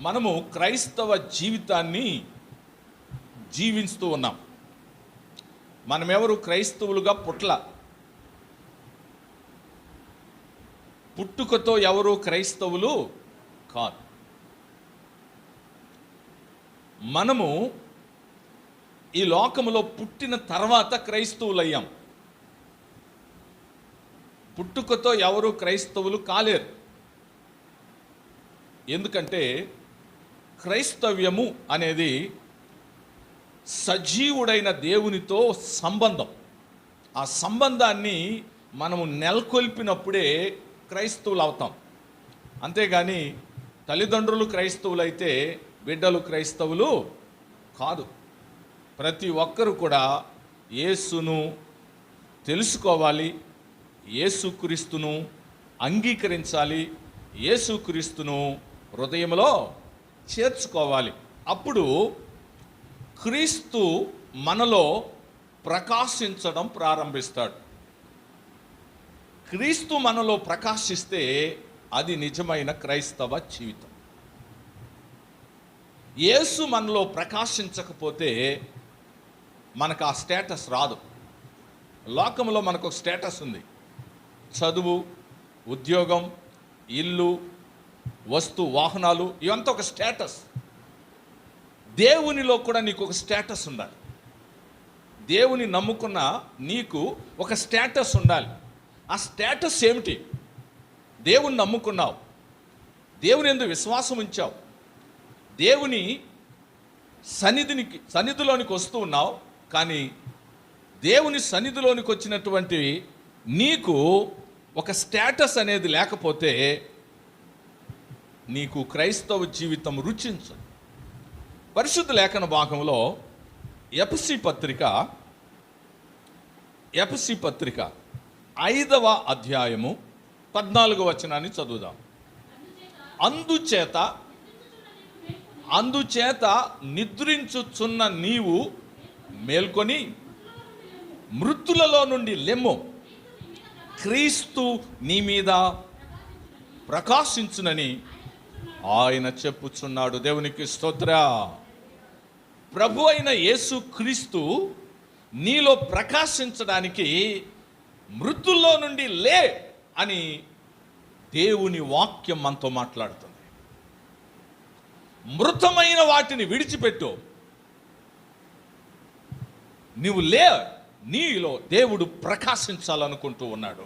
మనము క్రైస్తవ జీవితాన్ని జీవిస్తూ ఉన్నాం. మనమెవరు క్రైస్తవులుగా పుట్టుకతో ఎవరు క్రైస్తవులు కాదు. మనము ఈ లోకములో పుట్టిన తర్వాత క్రైస్తవులయ్యాం. పుట్టుకతో ఎవరు క్రైస్తవులు కాలేరు. ఎందుకంటే క్రైస్తవ్యము అనేది సజీవుడైన దేవునితో సంబంధం. ఆ సంబంధాన్ని మనము నెలకొల్పినప్పుడే క్రైస్తవులు అవుతాం. అంతేగాని తల్లిదండ్రులు క్రైస్తవులు అయితే బిడ్డలు క్రైస్తవులు కాదు. ప్రతి ఒక్కరు కూడా యేసును తెలుసుకోవాలి, యేసుక్రీస్తును అంగీకరించాలి, యేసుక్రీస్తును హృదయంలో చేర్చుకోవాలి. అప్పుడు క్రీస్తు మనలో ప్రకాశించడం ప్రారంభిస్తాడు. క్రీస్తు మనలో ప్రకాశిస్తే అది నిజమైన క్రైస్తవ జీవితం. యేసు మనలో ప్రకాశించకపోతే మనకు ఆ స్టేటస్ రాదు. లోకంలో మనకు ఒక స్టేటస్ ఉంది. చదువు, ఉద్యోగం, ఇల్లు, వస్తు వాహనాలు, ఇవంతా ఒక స్టేటస్. దేవునిలో కూడా నీకు ఒక స్టేటస్ ఉండాలి. దేవుని నమ్ముకున్న నీకు ఒక స్టేటస్ ఉండాలి. ఆ స్టేటస్ ఏమిటి? దేవుని నమ్ముకున్నావు, దేవుని యందు విశ్వాసం ఉంచావు, దేవుని సన్నిధిలోనికి వస్తూ ఉన్నావు. కానీ దేవుని సన్నిధిలోనికి వచ్చినటువంటి నీకు ఒక స్టేటస్ అనేది లేకపోతే నీకు క్రైస్తవ జీవితం రుచించదు. పరిశుద్ధ లేఖన భాగంలో ఎఫెసీ పత్రిక 5వ అధ్యాయము 14వ వచనాన్ని చదువుదాం. అందుచేత నిద్రించుచున్న నీవు మేల్కొని మృతులలో నుండి లెమ్ము, క్రీస్తు నీ మీద ప్రకాశించునని ఆయన చెప్పుచున్నాడు. దేవునికి స్తోత్ర. ప్రభు అయిన యేసు క్రీస్తు నీలో ప్రకాశించడానికి మృతుల్లో నుండి లే అని దేవుని వాక్యం మనతో మాట్లాడుతుంది. మృతమైన వాటిని విడిచిపెట్టు, నీవు లే. నీలో దేవుడు ప్రకాశించాలనుకుంటూ ఉన్నాడు.